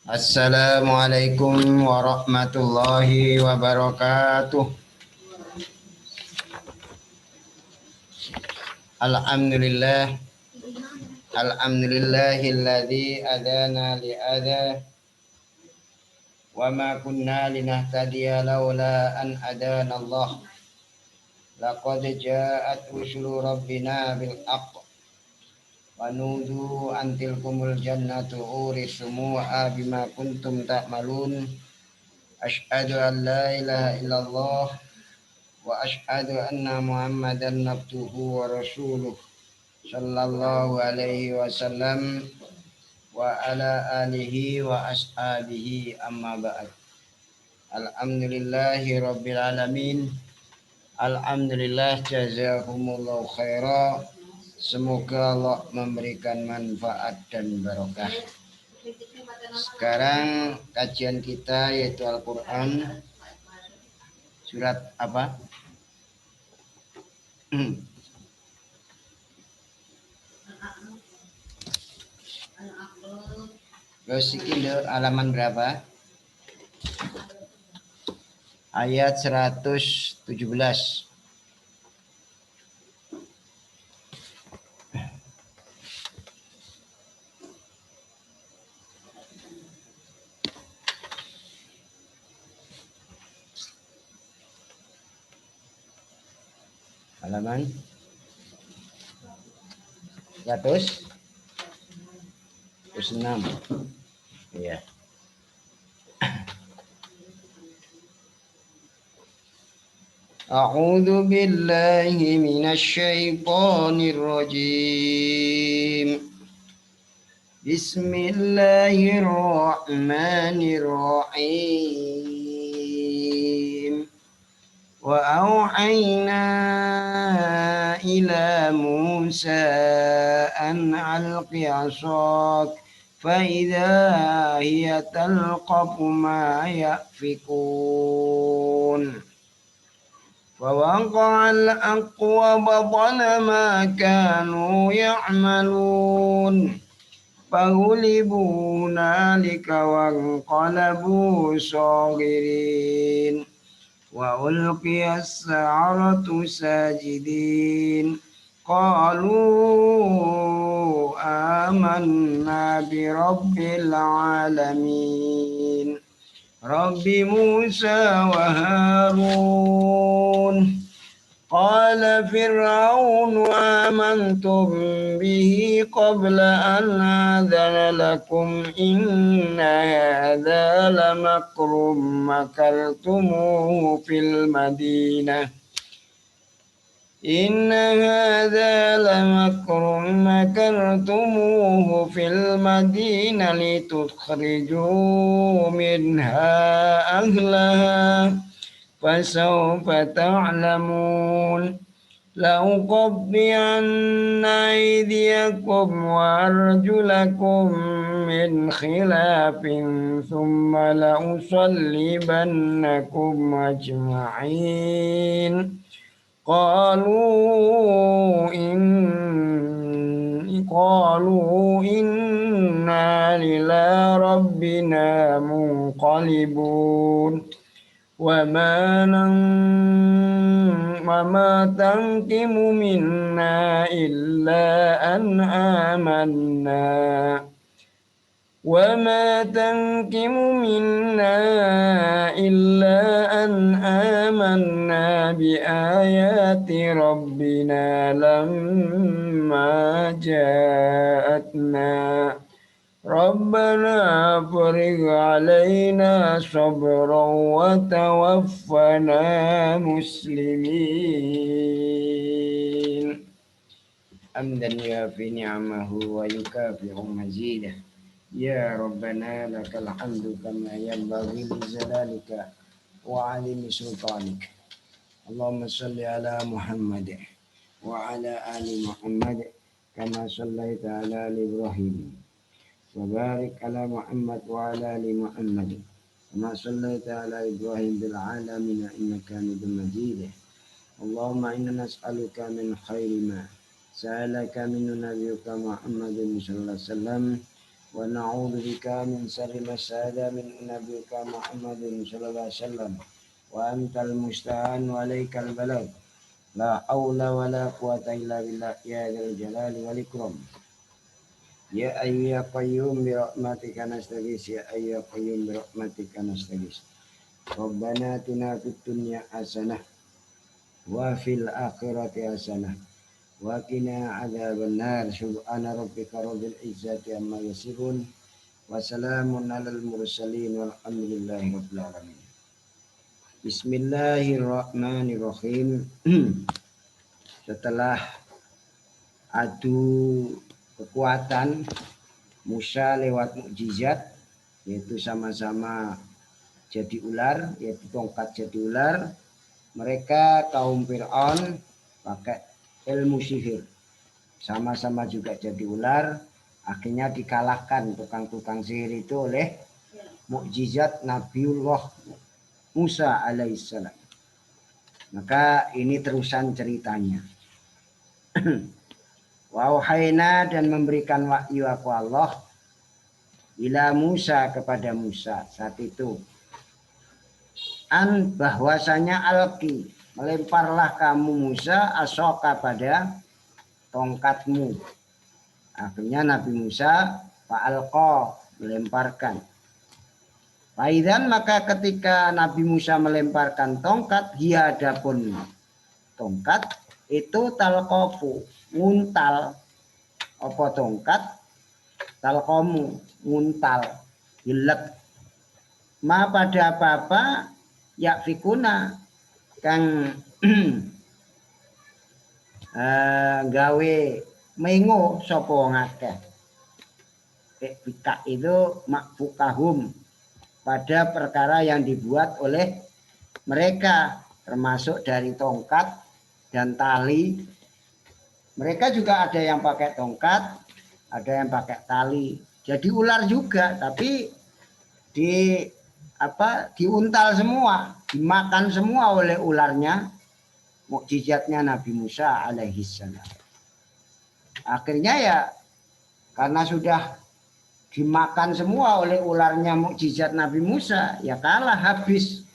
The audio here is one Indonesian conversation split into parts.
Assalamualaikum warahmatullahi wabarakatuh. Alhamdulillah. Alhamdulillahilladzi adana li'adha wa ma kunna linahtadiya laula an adana Allah. Laqad ja'at rusulu rabbina bil haqq wa nudu an tilkumul jannatu urisumuha bima kuntum ta'malun. Asyhadu an la ilaha illallah wa asyhadu anna Muhammadan abduhu wa rasuluh sallallahu alaihi wasallam wa ala alihi wa ashabihi amma ba'd. Alhamdulillahi rabbil alamin. Alhamdulillah jazakumullahu khaira. Semoga Allah memberikan manfaat dan barokah. Sekarang kajian kita yaitu Al-Quran surat apa? Terus ini halaman berapa? Ayat 117. Halaman 106. Iya. A'udzu billahi minasy syaithanir rajim. Bismillahirrahmanirrahim. Wa auhayna ila Musa an alqi 'asak fa idza hiya talqafu ma yafikun. فوقع الحق وبطل ما كانوا يعملون فغلبوا هنالك وانقلبوا صاغرين وألقي السحرة ساجدين قالوا آمنا برب العالمين رب موسى وهارون قال فرعون آمنتم به قبل أن آذن لكم إن هذا لمكر مكرتموه في المدينة إن هذا لمكر مكرتموه في المدينة لتخرجوا منها أهلها فسوف تعلمون لأقطعن أيديكم وأرجلكم من خلاف ثم لأصلبنكم أجمعين قالوا إنا إلى ربنا منقلبون وما تنقم منا إلا أن آمنا بآيات ربنا لما جاءتنا ربنا أفرغ علينا صبرا وتوفنا مسلمين حمدا يوافي نعمه ويكافئ مزيده يا ربنا لك الحمد كما ينبغي لجلالك وعظيم سلطانك اللهم صل على محمد وعلى آل محمد كما صليت على آل إبراهيم وبارك على محمد وعلى آل محمد كما صليت على إبراهيم بالعالمين إنك حميد مجيد اللهم إنا نسألك من خير ما سألك منه نبيك محمد صلى الله عليه وسلم wa na'udzubika min syarri ma sada min nabiyyika Muhammadin sallallahu alaihi wasallam wa antal musta'an wa alaikal balagh la haula wa la quwata illa billah ya dzal jalali wal ikram. Ya ayyu ya qayyum bi rahmatika nastaghits ya ayyu ya qayyum bi rahmatika nastaghits. Rabbana atina fid dunya hasanah wa fil akhirati hasanah wa qina adzabannar. Subhana rabbika rabbil izzati amma yasifun wa salamun alal mursalin walhamdulillahi rabbil alamin. Bismillahirrahmanirrahim. Setelah adu kekuatan Musa lewat mukjizat, yaitu sama-sama jadi ular, yaitu tongkat jadi ular. Mereka kaum Fir'aun pakai ilmu sihir, sama-sama juga jadi ular. Akhirnya dikalahkan tukang-tukang sihir itu oleh mukjizat Nabiullah Musa alaihissalam. Maka ini terusan ceritanya. Wauhayna dan memberikan wahyu aku Allah ila Musa kepada Musa saat itu. An bahwasanya alki melemparlah kamu Musa asoka pada tongkatmu. Akhirnya Nabi Musa fa'alqa melemparkan. Faidan maka ketika Nabi Musa melemparkan tongkat, dia adapun tongkat itu talqafu nguntal apa tongkat talqamu nguntal hilek ma pada apa-apa yakfikuna kang gawe mengo sapa wong akeh. Bika itu makfukahum pada perkara yang dibuat oleh mereka, termasuk dari tongkat dan tali. Mereka juga ada yang pakai tongkat, ada yang pakai tali. Jadi ular juga, tapi diuntal semua, dimakan semua oleh ularnya. Mukjizatnya Nabi Musa alaihissalam. Akhirnya ya karena sudah dimakan semua oleh ularnya mukjizat Nabi Musa, ya kalah habis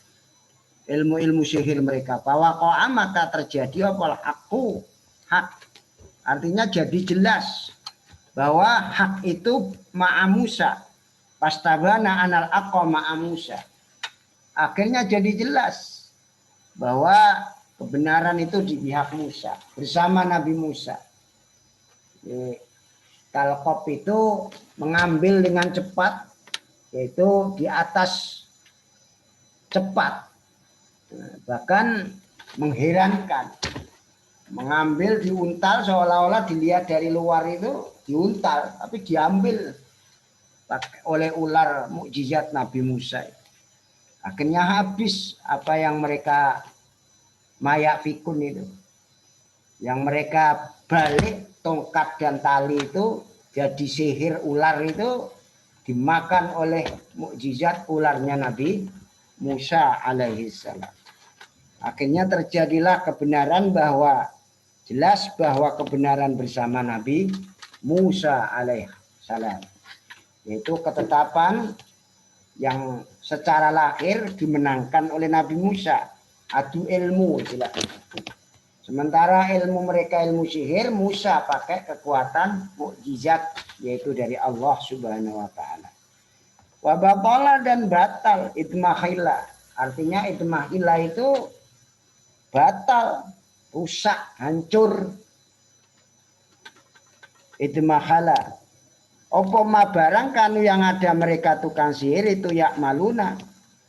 ilmu-ilmu sihir mereka. Bahwa ko'am maka terjadi apa aku hak. Artinya jadi jelas bahwa hak itu ma'a Musa. Pastabana anal aqqa ma'a Musa. Akhirnya jadi jelas bahwa kebenaran itu di pihak Musa bersama Nabi Musa. Talqop itu mengambil dengan cepat, yaitu di atas cepat, bahkan mengherankan. Mengambil diuntal seolah-olah dilihat dari luar itu diuntal, tapi diambil oleh ular mukjizat Nabi Musa. Akhirnya habis apa yang mereka mayak fikun itu, yang mereka balik tongkat dan tali itu jadi sihir ular itu dimakan oleh mukjizat ularnya Nabi Musa alaihissalam. Akhirnya terjadilah kebenaran bahwa jelas bahwa kebenaran bersama Nabi Musa alaihissalam, yaitu ketetapan yang secara lahir dimenangkan oleh Nabi Musa. Adu ilmu jelas. Sementara ilmu mereka ilmu sihir, Musa pakai kekuatan mukjizat yaitu dari Allah Subhanahu wa taala. Wa batala dan batal itmahila. Artinya itmahila itu batal, rusak, hancur. Itmahala. Opo ma barang kanu yang ada mereka tukang sihir itu yak maluna,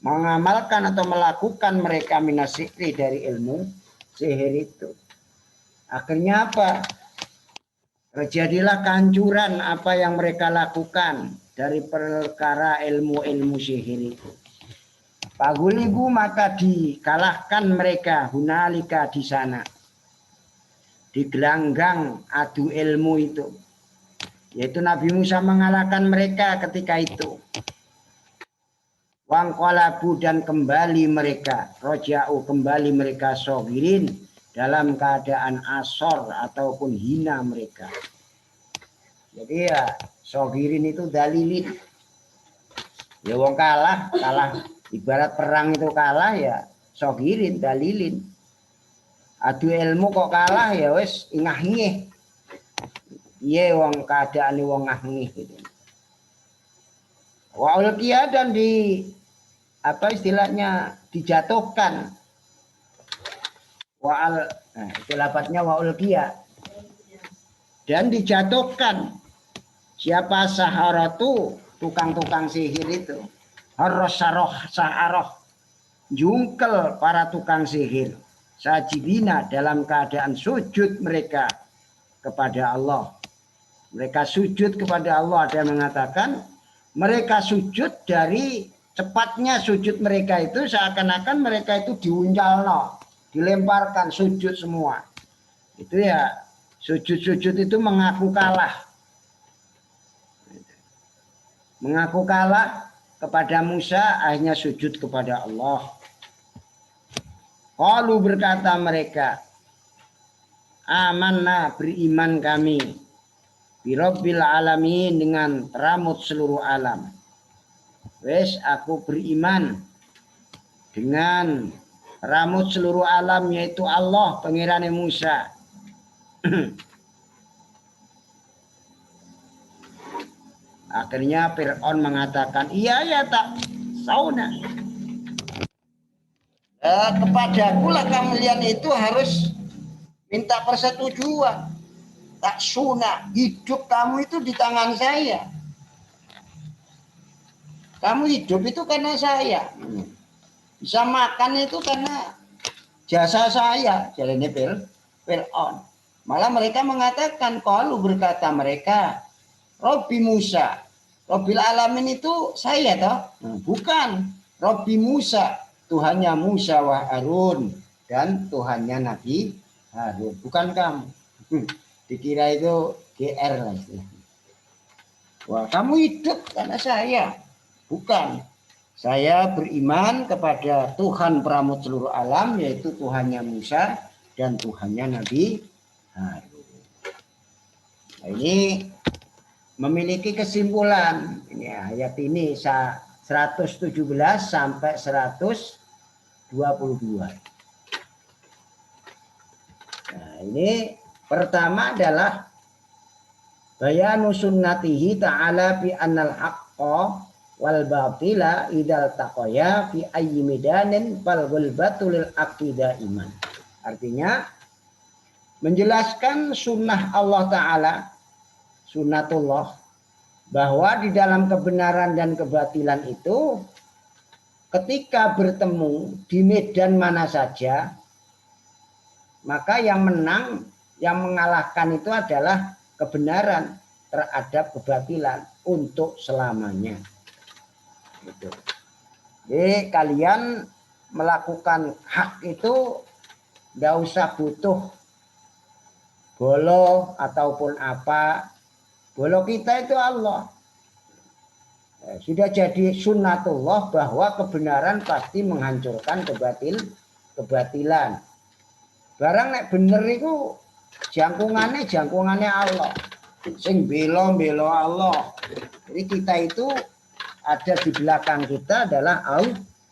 mengamalkan atau melakukan mereka minasikri dari ilmu sihir itu. Akhirnya apa? Terjadilah kehancuran apa yang mereka lakukan dari perkara ilmu-ilmu sihir itu. Pagulibu maka dikalahkan mereka hunalika di sana. Di gelanggang adu ilmu itu. Yaitu Nabi Musa mengalahkan mereka ketika itu. Wangqalabu dan kembali mereka, roja'u kembali mereka sogirin dalam keadaan asor ataupun hina mereka. Jadi ya sogirin itu dalilin. Ya wong kalah ibarat perang itu kalah ya sogirin dalilin. Adu ilmu kok kalah ya wis ingah-ingih. Iya wong keadaan wong ngah-ngih gitu. Wa ulqiya dan di apa istilahnya dijatuhkan. Nah, itu lapatnya wa ulqiya. Dan dijatuhkan. Siapa saharatu tukang-tukang sihir itu. Harrosaroh saharoh. Jungkel para tukang sihir. Sajidina dalam keadaan sujud mereka kepada Allah. Mereka sujud kepada Allah. Ada yang mengatakan mereka sujud dari cepatnya sujud mereka itu seakan-akan mereka itu diunjalno, dilemparkan sujud semua. Itu ya sujud-sujud itu mengaku kalah. Mengaku kalah kepada Musa, akhirnya sujud kepada Allah. Qalu berkata mereka, amanna beriman kami birabbil alamin dengan ramut seluruh alam. Wes aku beriman dengan ramut seluruh alam yaitu Allah pengirane Musa. Akhirnya Fir'aun mengatakan, iya ya tak sauna. Kepadaku lah kalian itu harus minta persetujuan. Tak suna, hidup kamu itu di tangan saya. Kamu hidup itu karena saya. Bisa makan itu karena jasa saya. Jalannya Fir'aun. Malah mereka mengatakan, kalau berkata mereka, Robbi Musa. Robbil Alamin itu saya toh? Bukan. Robbi Musa. Tuhannya Musa wa Harun. Dan Tuhannya Nabi Harun. Bukan kamu. Dikira itu GR lah istilahnya. Wah, kamu hidup karena saya. Bukan. Saya beriman kepada Tuhan Pramut seluruh alam, yaitu Tuhannya Musa dan Tuhannya Nabi Harun. Nah, ini memiliki kesimpulan. Ini ayat ini 117 sampai 122. Nah, ini pertama adalah bayanu sunnatihi ta'ala bi annal haqqa wal batila idal taqaya fi ayyi midanin fal ghulbatu lil aqidah iman. Artinya menjelaskan sunnah Allah Ta'ala, sunnatullah, bahwa di dalam kebenaran dan kebatilan itu ketika bertemu di medan mana saja, maka yang menang, yang mengalahkan itu adalah kebenaran terhadap kebatilan untuk selamanya. Gitu. Jadi kalian melakukan hak itu nggak usah butuh bolo ataupun apa. Bolo kita itu Allah. Sudah jadi sunnatullah bahwa kebenaran pasti menghancurkan kebatilan. Barang nek bener itu jangkungannya Allah. Sing belo Allah. Jadi kita itu ada di belakang kita adalah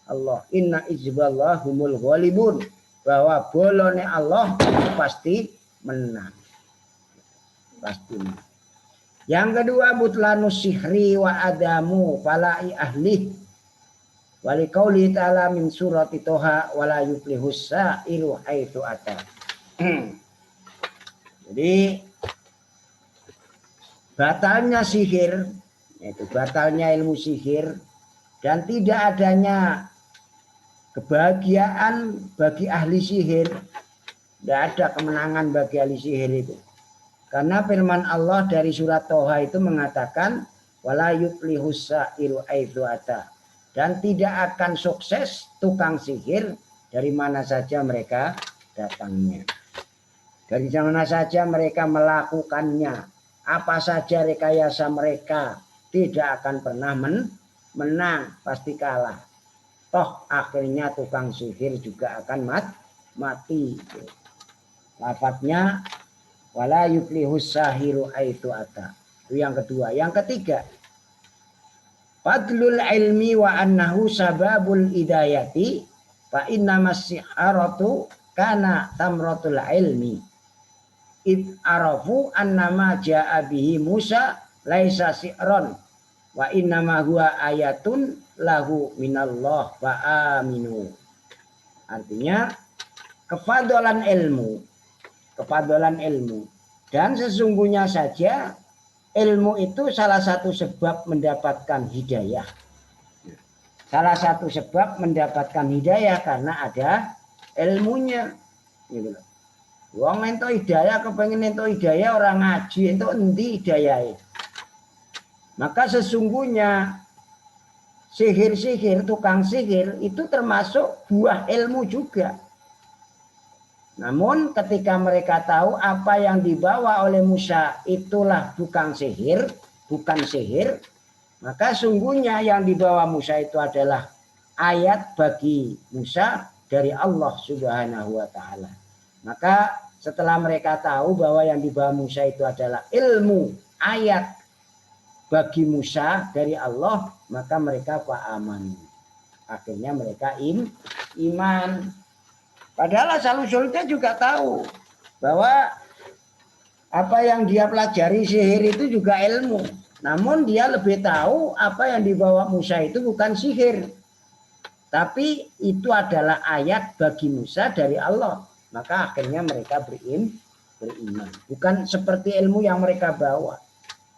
Allah. Inna izballahumul ghalibun. Bahwa bolone Allah pasti menang. Pasti menang. Yang kedua butlanus sihri wa adamu falai ahli. Wali qauli ta'ala min surati Toha wala yuflihus sa'iru haitsu ata. Jadi batalnya sihir, yaitu batalnya ilmu sihir dan tidak adanya kebahagiaan bagi ahli sihir. Tidak ada kemenangan bagi ahli sihir itu. Karena firman Allah dari surat Toha itu mengatakan wala yuflihus sa'iru haitsu ata. Dan tidak akan sukses tukang sihir dari mana saja mereka datangnya. Dari mana saja mereka melakukannya. Apa saja rekayasa mereka tidak akan pernah menang. Pasti kalah. Toh akhirnya tukang sihir juga akan mati. Lafadznya wala yuflihus sahiru haitsu ata. Itu yang kedua. Yang ketiga, fadlul ilmi wa annahu sababul hidayati fa innamas siharatu kana tamratul ilmi. Id arafu annama ja'a bihi Musa laisa si'ron wa innama huwa ayatun lahu minallah fa aminu. Artinya kefadolan ilmu dan sesungguhnya saja ilmu itu salah satu sebab mendapatkan hidayah. Salah satu sebab mendapatkan hidayah karena ada ilmunya. Gitu. Wong ento hidayah kepengen ento hidayah orang ngaji ento endi hidayah. Maka sesungguhnya sihir-sihir, tukang sihir itu termasuk buah ilmu juga. Namun ketika mereka tahu apa yang dibawa oleh Musa itulah bukan sihir, maka sungguhnya yang dibawa Musa itu adalah ayat bagi Musa dari Allah Subhanahu wa Ta'ala. Maka setelah mereka tahu bahwa yang dibawa Musa itu adalah ilmu, ayat bagi Musa dari Allah, maka mereka fa'aman. Akhirnya mereka iman. Padahal asal-usulnya juga tahu bahwa apa yang dia pelajari sihir itu juga ilmu. Namun dia lebih tahu apa yang dibawa Musa itu bukan sihir. Tapi itu adalah ayat bagi Musa dari Allah. Maka akhirnya mereka beriman. Bukan seperti ilmu yang mereka bawa.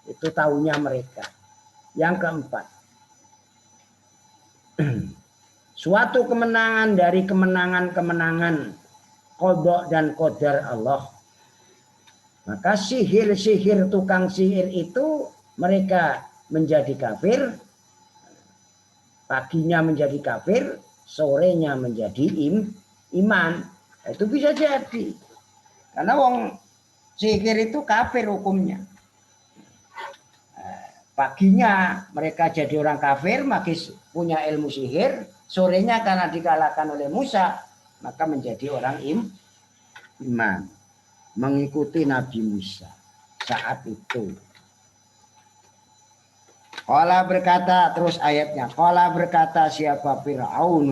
Itu taunya mereka. Yang keempat. Suatu kemenangan dari kemenangan-kemenangan qada dan qadar Allah. Maka sihir-sihir tukang sihir itu mereka menjadi kafir. Paginya menjadi kafir, sorenya menjadi iman. Itu bisa jadi. Karena wong sihir itu kafir hukumnya. Paginya mereka jadi orang kafir, makis punya ilmu sihir. Sorenya karena dikalahkan oleh Musa, maka menjadi orang iman. Mengikuti Nabi Musa saat itu. Qala berkata, terus ayatnya. Qala berkata siapa Fir'aun.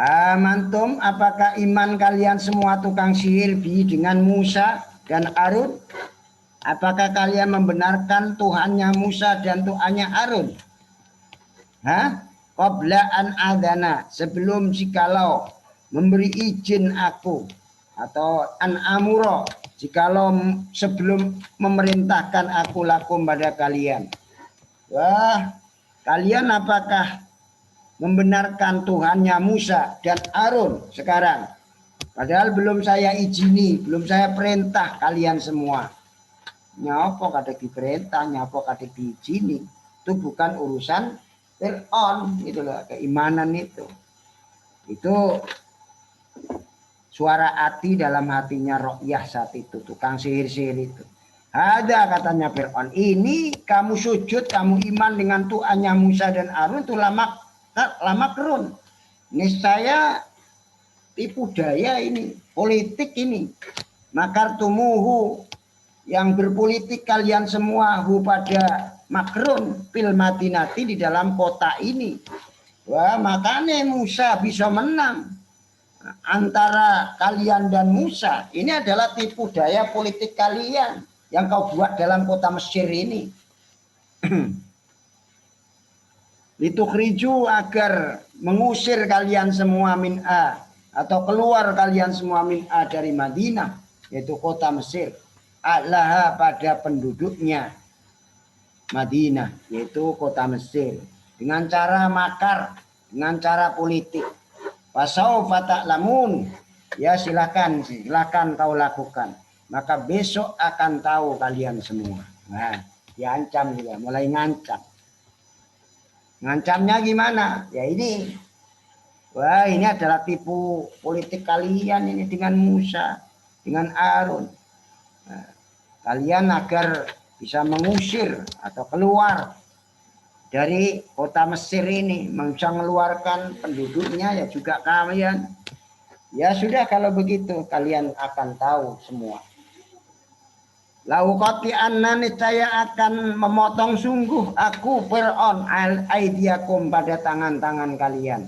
Amantum, apakah iman kalian semua tukang sihir dengan Musa dan Harun? Apakah kalian membenarkan Tuhannya Musa dan Tuhannya Harun? Qabla an adana, sebelum jikalau memberi izin aku, atau an amuro, jikalau sebelum memerintahkan aku lakum pada kalian. Wah, kalian apakah membenarkan Tuhannya Musa dan Harun sekarang? Padahal belum saya izini, belum saya perintah kalian semua. Nyapa kada diperintah, nyapa kada diizini. Itu bukan urusan Fir'aun, gitu loh, keimanan itu. Itu suara hati dalam hatinya Roqyah saat itu, tukang sihir-sihir itu. Ada katanya Fir'aun, ini kamu sujud, kamu iman dengan Tuhannya Musa dan Harun itu lama kerun. Ini saya tipu daya ini, politik ini. Makartumuhu, yang berpolitik kalian semua pada makrun fil madinati, di dalam kota ini. Wah, makanya Musa bisa menang antara kalian dan Musa. Ini adalah tipu daya politik kalian yang kau buat dalam kota Mesir ini. Litukhriju, agar mengusir kalian semua min'a, atau keluar kalian semua min'a dari Madinah, yaitu kota Mesir. Alaha, pada penduduknya Madinah, yaitu kota Mesir, dengan cara makar, dengan cara politik. Fasaufa ta'lamun, ya silakan kau lakukan, maka besok akan tahu kalian semua. Nah, diancam juga, mulai ngancam. Ngancamnya gimana? Ya ini, wah ini adalah tipu politik kalian ini dengan Musa, dengan Harun. Nah, kalian agar bisa mengusir atau keluar dari kota Mesir ini, bisa mengeluarkan penduduknya, ya juga kalian. Ya sudah, kalau begitu kalian akan tahu semua. Lau qati anna niscaya akan memotong sungguh aku Fir'aun aidiakum pada tangan-tangan kalian.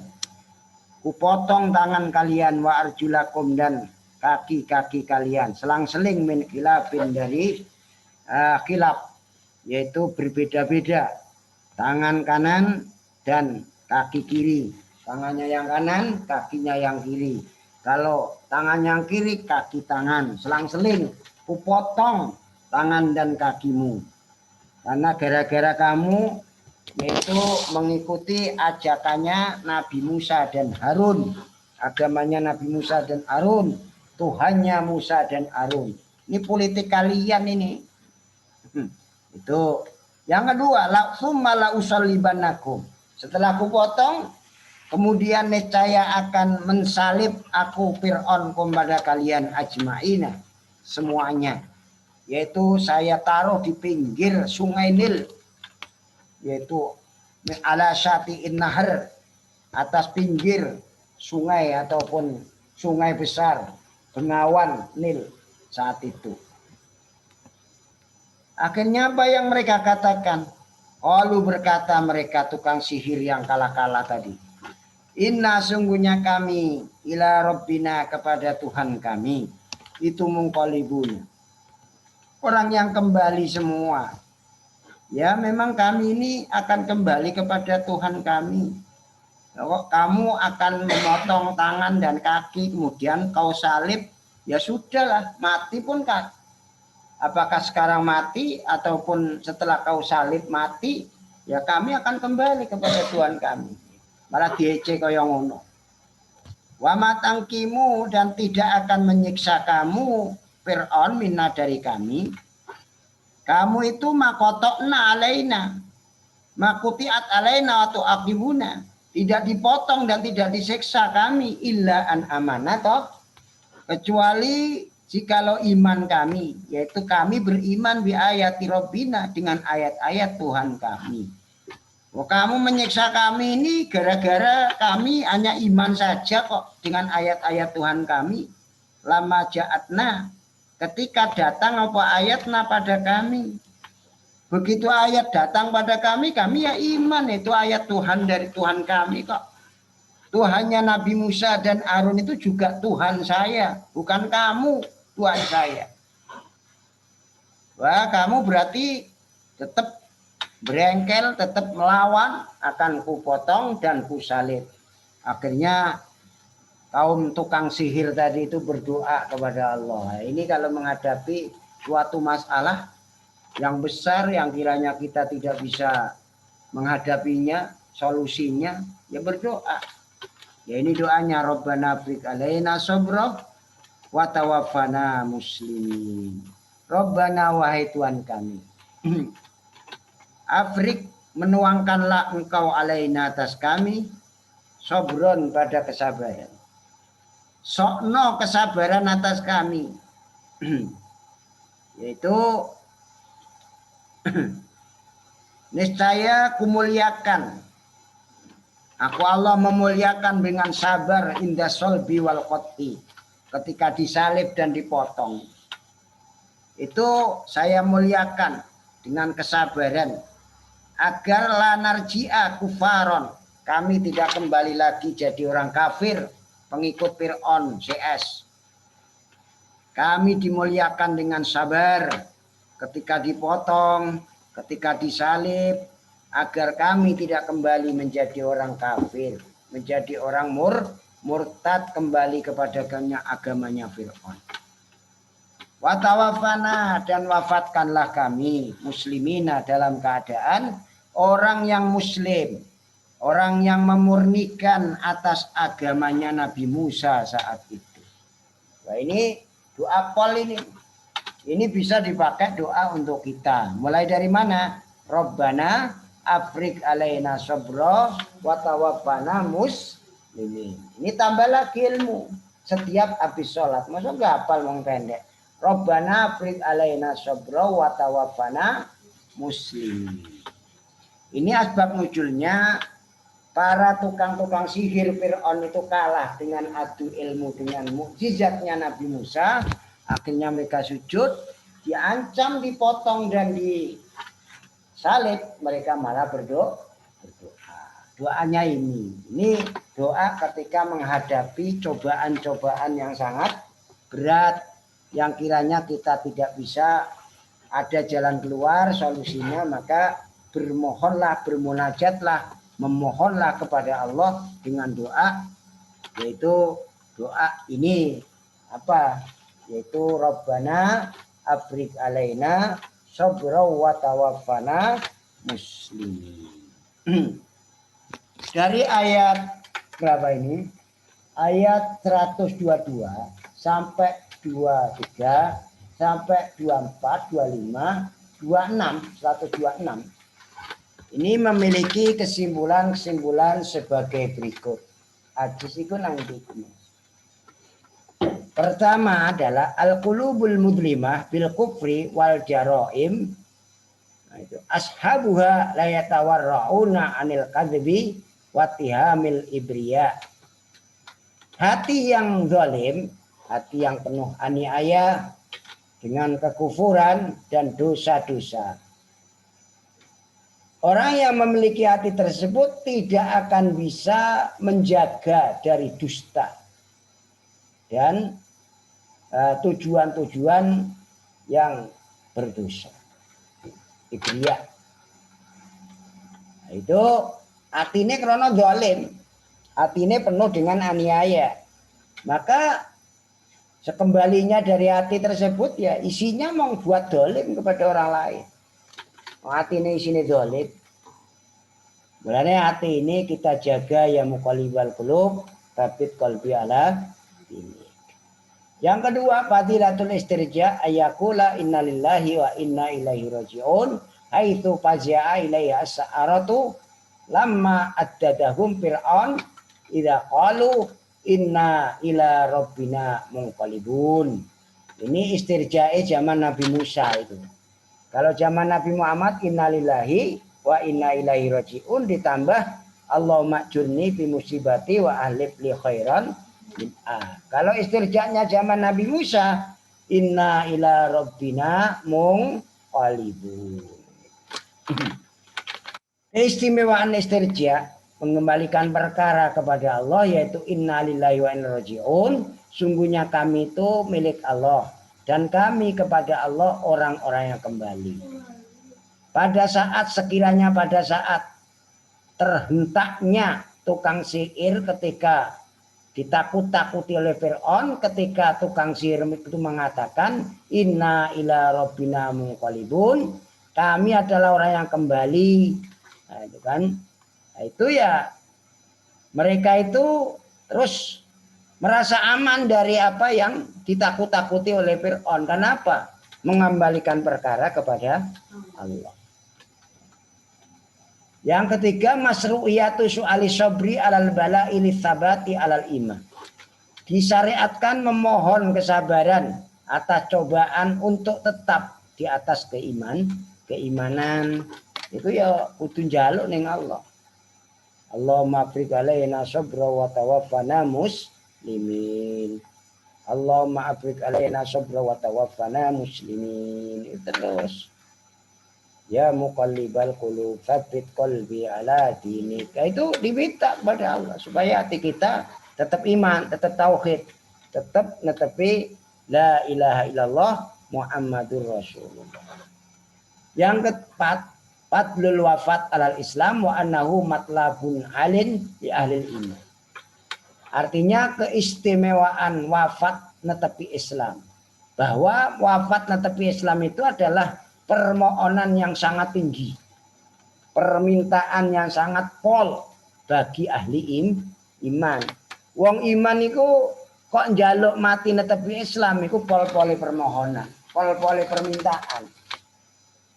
Kupotong tangan kalian wa arjulakum dan kaki-kaki kalian. Selang-seling min khilafin dari khilaf, yaitu berbeda-beda. Tangan kanan dan kaki kiri. Tangannya yang kanan, kakinya yang kiri. Kalau tangan yang kiri, kaki tangan. Selang-seling kupotong tangan dan kakimu. Karena gara-gara kamu yaitu mengikuti ajakannya Nabi Musa dan Harun. Agamanya Nabi Musa dan Harun. Tuhannya Musa dan Harun. Ini politik kalian ini. Itu. Yang kedua, summa la usallibanakum. Setelah aku potong, kemudian niscaya akan mensalib aku Fir'aun kepada kalian ajma'ina. Semuanya. Yaitu saya taruh di pinggir sungai Nil, yaitu ala syati'in nahar, atas pinggir sungai ataupun sungai besar Bengawan Nil saat itu. Akhirnya apa yang mereka katakan? Lalu berkata mereka tukang sihir yang kalah-kalah tadi, inna sungguhnya kami ila rabbina kepada Tuhan kami itu mungqalibun, orang yang kembali semua. Ya memang kami ini akan kembali kepada Tuhan kami. Kalau kamu akan memotong tangan dan kaki kemudian kau salib, ya sudahlah, mati pun kan. Apakah sekarang mati ataupun setelah kau salib mati, ya kami akan kembali kepada Tuhan kami. Malah diece kaya ngono. Wa matangkimu dan tidak akan menyiksa kamu Fir'aun minna dari kami. Kamu itu makotokna alaina, makutiat alaina atau akibuna, tidak dipotong dan tidak disiksa kami illa an amanatoh, kecuali jikalau iman kami, yaitu kami beriman bi ayati Rabbina dengan ayat-ayat Tuhan kami. Oh, kamu menyiksa kami ini gara-gara kami hanya iman saja kok dengan ayat-ayat Tuhan kami. Lama ja'atna, ketika datang apa ayatna pada kami. Begitu ayat datang pada kami ya iman, itu ayat Tuhan dari Tuhan kami kok. Tuhannya Nabi Musa dan Harun itu juga Tuhan saya, bukan kamu Tuhan saya. Wah, kamu berarti tetap berengkel, tetap melawan, akan kupotong dan kusalib. Akhirnya kaum tukang sihir tadi itu berdoa kepada Allah. Ini kalau menghadapi suatu masalah yang besar yang kiranya kita tidak bisa menghadapinya, solusinya, ya berdoa. Ya ini doanya, Rabbana afrik alaina sabra wa tawaffana muslimin. Rabbana wahai Tuhan kami. Afrik menuangkanlah engkau alaina atas kami sobron pada kesabaran. Sokno kesabaran atas kami. Yaitu niscaya kumuliakan. Aku Allah memuliakan dengan sabar indah solbi wal qoti, ketika disalib dan dipotong. Itu saya muliakan dengan kesabaran agar lanarji'a kufaron, kami tidak kembali lagi jadi orang kafir pengikut Fir'aun CS. Kami dimuliakan dengan sabar ketika dipotong, ketika disalib, agar kami tidak kembali menjadi orang kafir, menjadi orang murtad kembali kepada agamanya Fir'aun. Watawafana dan wafatkanlah kami muslimina dalam keadaan orang yang muslim, orang yang memurnikan atas agamanya Nabi Musa saat itu. Nah ini doa pol ini. Ini bisa dipakai doa untuk kita. Mulai dari mana? Rabbana afrik alaina sabra wa tawaffana muslimin. Ini tambah lagi ilmu setiap habis sholat. Masa nggak hafal wong pendek. Rabbana afrik alaina sabra wa tawaffana muslimin. Ini asbab munculnya para tukang-tukang sihir Fir'aun itu kalah dengan adu ilmu dengan mukjizatnya Nabi Musa. Akhirnya mereka sujud diancam, dipotong dan disalib, mereka malah berdoa. Doanya ini doa ketika menghadapi cobaan-cobaan yang sangat berat, yang kiranya kita tidak bisa ada jalan keluar, solusinya, maka bermohonlah, bermunajatlah, memohonlah kepada Allah dengan doa, yaitu doa ini apa? Yaitu Rabbana afrik alaina sabra wa tawaffana muslimin. Dari ayat berapa ini? Ayat 122 sampai 23 sampai 24, 25, 26, 126. Ini memiliki kesimpulan-kesimpulan sebagai berikut. Hadis itu nanti. Pertama adalah al-qulubul mudlimah bil kufri wal jaraim. Nah, itu ashabuha la yatawarrauna anil kadhibi wa tihamil ibriya. Hati yang zalim, hati yang penuh aniaya dengan kekufuran dan dosa-dosa. Orang yang memiliki hati tersebut tidak akan bisa menjaga dari dusta dan tujuan-tujuan yang berdosa. Ibriya. Nah, itu hatinya karena zalim, hatinya penuh dengan aniaya. Maka sekembalinya dari hati tersebut ya isinya mau buat zalim kepada orang lain. Hati ini isinya zalim. Mulanya hati ini kita jaga ya muqallibal qulub, tsabbit qalbi ala dinik. Yang kedua, fadilatul istirja ayakula innalillahi wa inna ilaihi rajiun haitsu faja'a ilaiha as-sa'aratu lamma addadahum fir'aun idza qalu inna ila rabbina munqalibun. Ini istirjae zaman Nabi Musa itu. Kalau zaman Nabi Muhammad innalillahi wa inna ilaihi rajiun ditambah Allahumma jurni fi musibati wa ahlib li khairan. Kalau istirjanya zaman Nabi Musa inna ila rabbina munqalibun. Keistimewaan istirja mengembalikan perkara kepada Allah yaitu inna lillahi wa inna rajiun, sungguhnya kami itu milik Allah dan kami kepada Allah orang-orang yang kembali. Pada saat sekiranya pada saat terhentaknya tukang sihir ketika ditakut-takuti oleh Fir'aun, ketika tukang sihir itu mengatakan inna ila rabbina munqalibun, kami adalah orang yang kembali. Nah, itu kan, nah, itu ya mereka itu terus merasa aman dari apa yang ditakut-takuti oleh Fir'aun. Kenapa? Mengembalikan perkara kepada Allah. Yang ketiga, masru'iyatu su'ali sabri alal bala'i litsabati alal iman. Disyariatkan memohon kesabaran atas cobaan untuk tetap di atas keimanan. Itu ya kudu njaluk ning Allah. Allahumma afrik alaina sabra wa tawaffana muslimin. Allahumma afrik alaina sabra wa tawaffana muslimin. Itu terus. Ya muqallibal qulub tsabbit qalbi ala dinik. Itu diminta kepada Allah supaya hati kita tetap iman, tetap tauhid, tetap netepi la ilaha illallah Muhammadur Rasulullah. Yang keempat, fadlul wafat alal Islam wa annahu matlabun alin di ahli iman. Artinya keistimewaan wafat netepi Islam. Bahwa wafat netepi Islam itu adalah permohonan yang sangat tinggi, permintaan yang sangat pol bagi ahli iman. Wong iman itu kok njaluk mati netepi Islam itu pol-poli permohonan, pol-poli permintaan.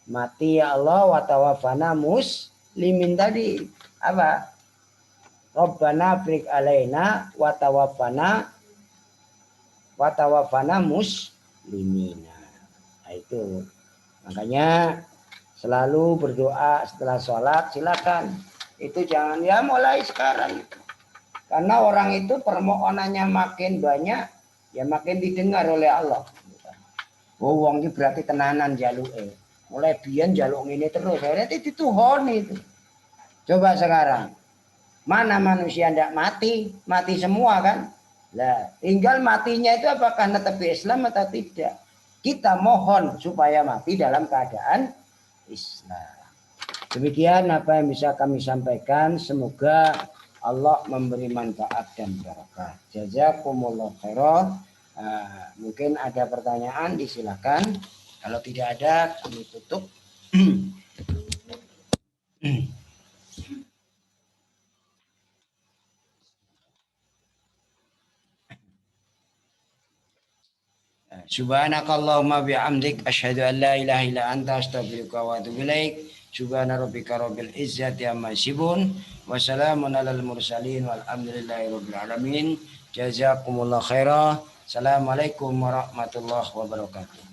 Mati ya Allah wa tawaffana muslimin tadi apa? Rabbana afrik alaina wa tawaffana muslimina. Nah, itu. Makanya selalu berdoa setelah sholat, silakan. Itu jangan ya mulai sekarang. Karena orang itu permohonannya makin banyak, ya makin didengar oleh Allah. Oh, wong iki berarti tenanan jaluke. Mulai biyen jaluk ngene terus, akhirnya dituhoni itu. Coba sekarang, mana manusia ndak mati? Mati semua kan? Lah, tinggal matinya itu apakah netepi Islam atau tidak? Kita mohon supaya mati dalam keadaan Islam. Demikian apa yang bisa kami sampaikan. Semoga Allah memberi manfaat dan barakah. Jazakumullah khairan. Mungkin ada pertanyaan, disilakan. Kalau tidak ada, kami tutup. Subhanakallahumma bihamdik asyhadu an la ilaha illa anta astaghfiruka wa atubu ilaik. Subhana rabbika rabbil izzati amma yasifun wa salamun alal mursalin walhamdulillahi rabbil alamin. Jazakumullah khairan. Assalamualaikum warahmatullahi wabarakatuh.